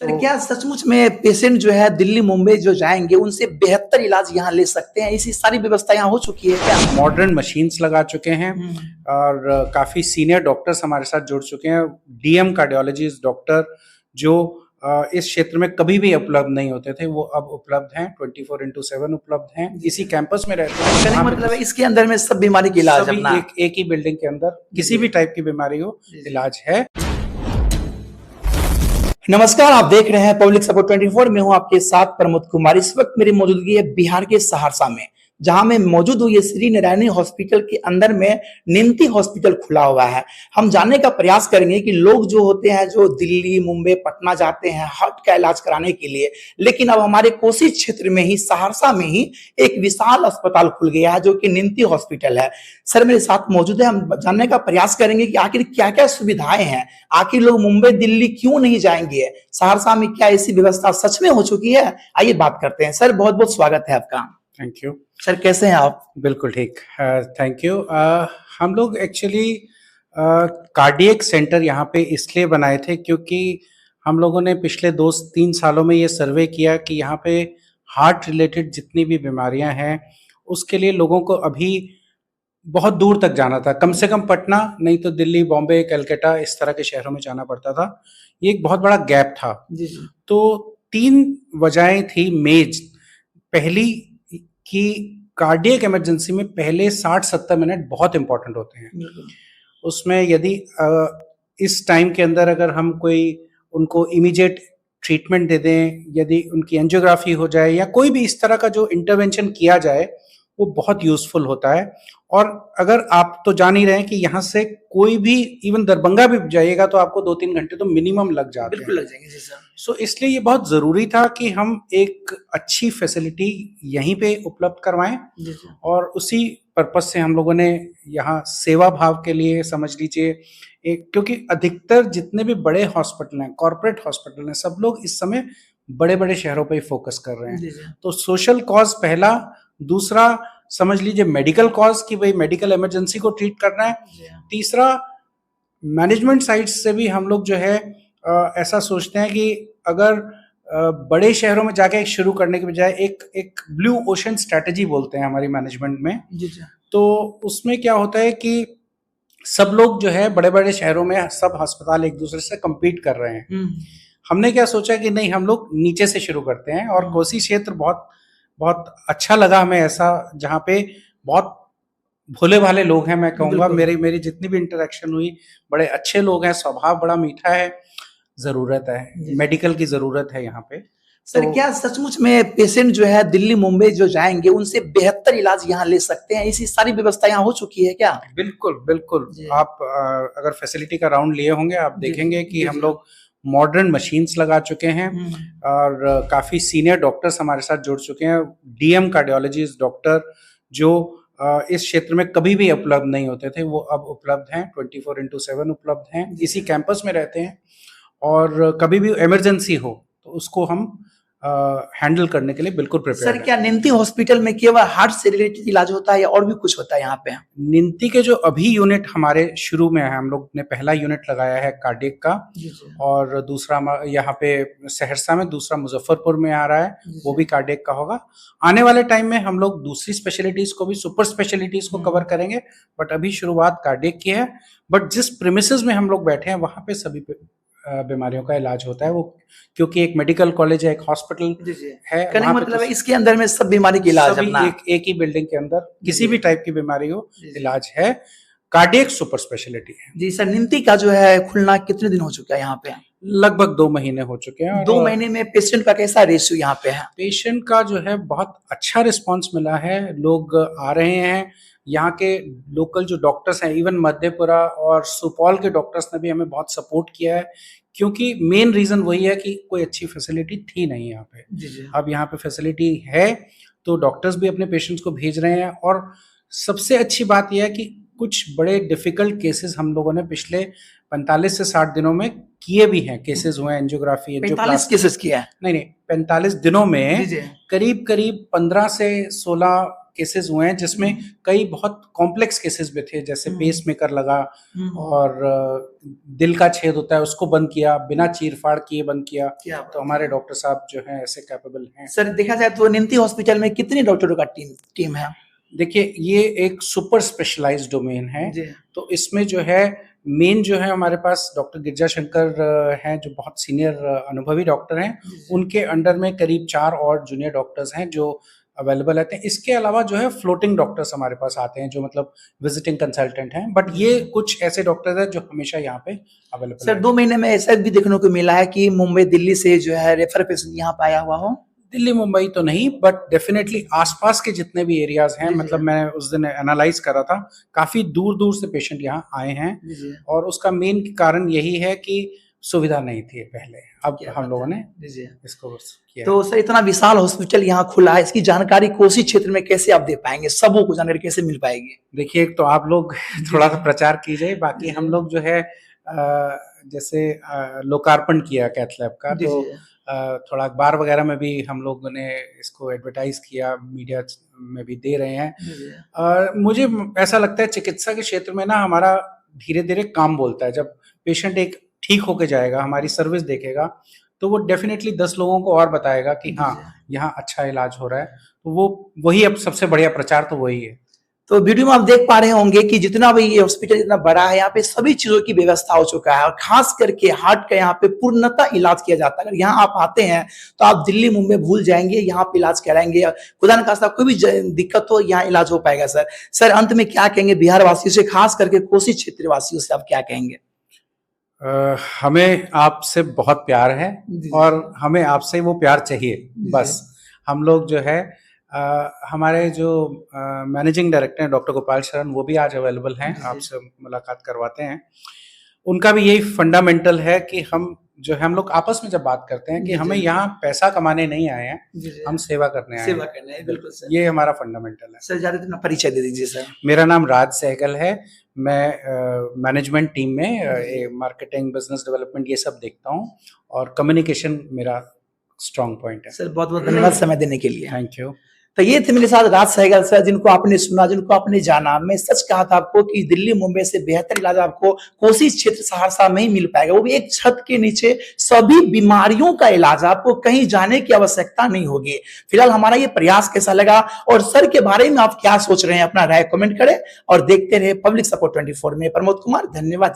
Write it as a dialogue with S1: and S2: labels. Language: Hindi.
S1: सर क्या सचमुच में पेशेंट जो है दिल्ली मुंबई जो जाएंगे उनसे बेहतर इलाज यहाँ ले सकते हैं? इसी सारी व्यवस्था यहाँ हो चुकी है क्या?
S2: मॉडर्न मशीन्स लगा चुके हैं और काफ़ी सीनियर डॉक्टर्स हमारे साथ जुड़ चुके हैं। डीएम कार्डियोलॉजिस्ट डॉक्टर जो इस क्षेत्र में कभी भी उपलब्ध नहीं होते थे वो अब उपलब्ध हैं, 24/7 उपलब्ध हैं। इसी कैंपस में रहते हैं।
S1: कहने का मतलब है इसके अंदर में सब बीमारी के इलाज अपना
S2: एक ही बिल्डिंग के अंदर किसी भी टाइप की बीमारी हो इलाज है।
S1: नमस्कार, आप देख रहे हैं पब्लिक सपोर्ट 24। में हूं आपके साथ प्रमोद कुमार। इस वक्त मेरी मौजूदगी है बिहार के सहरसा में, जहां मैं मौजूद हूं। ये श्री नारायणी हॉस्पिटल के अंदर में निमती हॉस्पिटल खुला हुआ है। हम जानने का प्रयास करेंगे कि लोग जो होते हैं जो दिल्ली मुंबई पटना जाते हैं हार्ट का इलाज कराने के लिए, लेकिन अब हमारे कोसी क्षेत्र में ही सहरसा में ही एक विशाल अस्पताल खुल गया है जो कि निमती हॉस्पिटल है। सर मेरे साथ मौजूद है, हम जानने का प्रयास करेंगे कि आखिर क्या क्या सुविधाएं हैं, आखिर लोग मुंबई दिल्ली क्यों नहीं जाएंगे, सहरसा में क्या ऐसी व्यवस्था सच में हो चुकी है। आइए बात करते हैं। सर बहुत बहुत स्वागत है आपका।
S2: थैंक यू
S1: सर, कैसे हैं आप?
S2: बिल्कुल ठीक, थैंक यू। हम लोग एक्चुअली कार्डियक सेंटर यहाँ पे इसलिए बनाए थे क्योंकि हम लोगों ने पिछले 2-3 सालों में ये सर्वे किया कि यहाँ पे हार्ट रिलेटेड जितनी भी बीमारियां हैं उसके लिए लोगों को अभी बहुत दूर तक जाना था, कम से कम पटना नहीं तो दिल्ली, बॉम्बे, कलकत्ता इस तरह के शहरों में जाना पड़ता था। ये एक बहुत बड़ा गैप था।
S1: जी जी।
S2: तो 3 वजहें थी मेज। पहली कि कार्डियक इमरजेंसी में पहले 60-70 मिनट बहुत इंपॉर्टेंट होते हैं। उसमें यदि इस टाइम के अंदर अगर हम कोई उनको इमीडिएट ट्रीटमेंट दे दें, यदि उनकी एंजियोग्राफी हो जाए या कोई भी इस तरह का जो इंटरवेंशन किया जाए वो बहुत यूजफुल होता है। और अगर आप तो जान ही रहे हैं कि यहाँ से कोई भी इवन दरभंगा भी जाइएगा तो आपको 2-3 घंटे तो मिनिमम लग जाते हैं।
S1: बिल्कुल लग जाएंगे। जी सर।
S2: सो इसलिए ये बहुत ज़रूरी था कि हम एक अच्छी फैसिलिटी यहीं पे उपलब्ध करवाएं।
S1: जी सर।
S2: और उसी पर्पस से हम लोगों ने यहाँ सेवा भाव के लिए समझ लीजिए एक, क्योंकि अधिकतर जितने भी बड़े हॉस्पिटल हैं, कॉर्पोरेट हॉस्पिटल हैं, सब लोग इस समय बड़े बड़े शहरों पे ही फोकस कर रहे हैं। तो सोशल कॉज पहला, दूसरा समझ लीजिए मेडिकल कॉज कि भाई मेडिकल इमरजेंसी को ट्रीट करना है, तीसरा मैनेजमेंट साइड से भी हम लोग जो है ऐसा सोचते हैं कि अगर बड़े शहरों में जाके शुरू करने के बजाय एक ब्लू ओशन स्ट्रेटेजी बोलते हैं हमारी मैनेजमेंट में। तो उसमें क्या होता है कि सब लोग जो है बड़े बड़े शहरों में सब अस्पताल एक दूसरे से compete कर रहे हैं। हमने क्या सोचा कि नहीं, हम लोग नीचे से शुरू करते हैं। और कोसी क्षेत्र बहुत बहुत अच्छा लगा हमें, ऐसा जहाँ पे बहुत भोले भाले लोग हैं। मैं कहूँगा मेरी जितनी भी इंटरेक्शन हुई, बड़े अच्छे लोग हैं, स्वभाव बड़ा मीठा है। जरूरत है मेडिकल की, जरूरत है यहाँ पे।
S1: सर क्या सचमुच में पेशेंट जो है दिल्ली मुंबई जो जाएंगे उनसे बेहतर इलाज यहाँ ले सकते हैं? इसी सारी व्यवस्था यहाँ हो चुकी है क्या?
S2: बिल्कुल बिल्कुल। आप अगर फैसिलिटी का राउंड लिए होंगे आप देखेंगे कि हम लोग मॉडर्न मशीन्स लगा चुके हैं और काफ़ी सीनियर डॉक्टर्स हमारे साथ जुड़ चुके हैं। डीएम कार्डियोलॉजिस्ट डॉक्टर जो इस क्षेत्र में कभी भी उपलब्ध नहीं होते थे वो अब उपलब्ध हैं, 24/7 उपलब्ध हैं। इसी कैंपस में रहते हैं और कभी भी इमरजेंसी हो तो उसको हम हैंडल करने के लिए बिल्कुल प्रिपेयर।
S1: सर क्या निमती हॉस्पिटल में केवल हार्ट से रिलेटेड इलाज होता है या और भी कुछ होता है यहाँ पे?
S2: निमती के जो अभी यूनिट हमारे शुरू में है, हम लोग ने पहला यूनिट लगाया है कार्डियक का, और दूसरा यहाँ पे सहरसा में, दूसरा मुजफ्फरपुर में आ रहा है, वो भी कार्डियक का होगा। आने वाले टाइम में हम लोग दूसरी स्पेशलिटीज को भी, सुपर स्पेशलिटीज को कवर करेंगे, बट अभी शुरुआत कार्डियक की है। बट जिस प्रीमिसेस में हम लोग बैठे हैं वहाँ पे सभी बीमारियों का इलाज होता है, वो क्योंकि एक मेडिकल कॉलेज है, एक हॉस्पिटल है।
S1: कहने का मतलब है इसके अंदर में सब बीमारी के इलाज अपना
S2: एक ही बिल्डिंग के अंदर किसी भी टाइप की बीमारी हो इलाज है। कार्डियक सुपर स्पेशलिटी है।
S1: जी सर, निमती का जो है खुलना कितने दिन हो चुका है यहाँ पे?
S2: लगभग 2 महीने हो चुके हैं।
S1: 2 महीने में पेशेंट का कैसा रेशियो यहाँ पे है?
S2: पेशेंट का जो है बहुत अच्छा रिस्पांस मिला है, लोग आ रहे हैं। यहाँ के लोकल जो डॉक्टर्स हैं, इवन मधेपुरा और सुपौल के डॉक्टर्स ने भी हमें बहुत सपोर्ट किया है, क्योंकि मेन रीजन वही है कि कोई अच्छी फैसिलिटी थी नहीं यहाँ पे। अब यहाँ पे फैसिलिटी है तो डॉक्टर्स भी अपने पेशेंट्स को भेज रहे हैं। और सबसे अच्छी बात यह है कि कुछ बड़े डिफिकल्ट केसेस हम लोगों ने पिछले 45 से 60 दिनों में किए भी हैं। केसेस हुए, एंजियोग्राफी,
S1: 45 केसेस किया है?
S2: नहीं 45 दिनों में करीब 15 से 16 केसेस हुए हैं जिसमें कई बहुत कॉम्प्लेक्स केसेस भी थे, जैसे पेस मेकर लगा और दिल का छेद होता है उसको बंद किया, बिना चीर-फाड़ किए बंद किया। तो हमारे डॉक्टर साहब जो हैं ऐसे कैपेबल हैं।
S1: सर देखा जाए तो निमती हॉस्पिटल में कितने डॉक्टरों का टीम है?
S2: देखिए, ये एक सुपर स्पेशलाइज्ड डोमेन है, तो इसमें जो है मेन जो है हमारे पास डॉक्टर गिरजा शंकर हैं जो बहुत सीनियर अनुभवी डॉक्टर हैं, उनके अंडर में करीब 4 और जूनियर डॉक्टर्स हैं जो अवेलेबल रहते हैं। इसके अलावा जो है फ्लोटिंग डॉक्टर्स हमारे पास आते हैं जो मतलब विजिटिंग कंसल्टेंट हैं, बट ये कुछ ऐसे डॉक्टर्स हैं जो हमेशा यहाँ पे अवेलेबल
S1: सर 2 महीने में ऐसा भी देखने को मिला है कि मुंबई दिल्ली से जो है रेफर पेशेंट यहाँ पे आया हुआ हो?
S2: दिल्ली मुंबई तो नहीं, बट डेफिनेटली आसपास के जितने भी एरियाज हैं, मतलब मैं उस दिन एनालाइज कर रहा था, काफी दूर दूर से पेशेंट यहाँ आए हैं और उसका मेन कारण यही है कि सुविधा नहीं थी पहले, अब हम लोगों ने इसको किया।
S1: तो सर इतना विशाल हॉस्पिटल यहाँ खुला है, इसकी जानकारी कोसी क्षेत्र में कैसे आप दे पाएंगे, सबों को जानकारी कैसे मिल पाएगी?
S2: देखिए, एक तो आप लोग थोड़ा सा प्रचार कीजिए, बाकी हम लोग जो है जैसे लोकार्पण किया कैथ लैब का, तो थोड़ा अखबार वगैरह में भी हम लोगों ने इसको एडवर्टाइज किया, मीडिया में भी दे रहे हैं। मुझे ऐसा लगता है चिकित्सा के क्षेत्र में ना हमारा धीरे धीरे काम बोलता है। जब पेशेंट एक ठीक होके जाएगा, हमारी सर्विस देखेगा, तो वो डेफिनेटली 10 लोगों को और बताएगा कि हाँ यहाँ अच्छा इलाज हो रहा है। तो वो वही अब सबसे बढ़िया प्रचार तो वही है।
S1: तो वीडियो में आप देख पा रहे होंगे कि जितना भी ये हॉस्पिटल इतना बड़ा है, यहाँ पे सभी चीजों की व्यवस्था हो चुका है और खास करके हार्ट का यहाँ पे पूर्णतः इलाज किया जाता है। अगर यहाँ आप आते हैं तो आप दिल्ली मुंबई भूल जाएंगे, यहाँ पे इलाज कराएंगे, खुदा न खास्ता कोई भी दिक्कत हो यहाँ इलाज हो पाएगा। सर अंत में क्या कहेंगे बिहार वासियों से, खास करके कोसी क्षेत्र वासियों से आप क्या कहेंगे?
S2: हमें आपसे बहुत प्यार है और हमें आपसे वो प्यार चाहिए। बस हम लोग जो है हमारे जो मैनेजिंग डायरेक्टर हैं डॉक्टर गोपाल शरण, वो भी आज अवेलेबल हैं, आपसे मुलाकात करवाते हैं। उनका भी यही फंडामेंटल है कि हम जो है हम लोग आपस में जब बात करते हैं कि हमें यहाँ पैसा कमाने नहीं आए हैं, हम सेवा करने आए हैं।
S1: बिल्कुल सर,
S2: ये हमारा फंडामेंटल है।
S1: सर ज्यादा अपना परिचय दे दीजिए सर।
S2: मेरा नाम राज सहगल है, मैं मैनेजमेंट टीम में मार्केटिंग, बिजनेस डेवलपमेंट ये सब देखता हूँ और कम्युनिकेशन मेरा स्ट्रॉन्ग पॉइंट है।
S1: सर बहुत बहुत धन्यवाद समय देने के लिए।
S2: Thank you.
S1: तो ये थे मेरे साथ राज सहगल सर, जिनको आपने सुना, जिनको आपने जाना। मैं सच कहा था आपको कि दिल्ली मुंबई से बेहतर इलाज आपको कोसी क्षेत्र सहरसा में ही मिल पाएगा, वो भी एक छत के नीचे। सभी बीमारियों का इलाज, आपको कहीं जाने की आवश्यकता नहीं होगी। फिलहाल हमारा ये प्रयास कैसा लगा और सर के बारे में आप क्या सोच रहे हैं, अपना राय कमेंट करें और देखते रहे पब्लिक सपोर्ट 24 में। प्रमोद कुमार, धन्यवाद।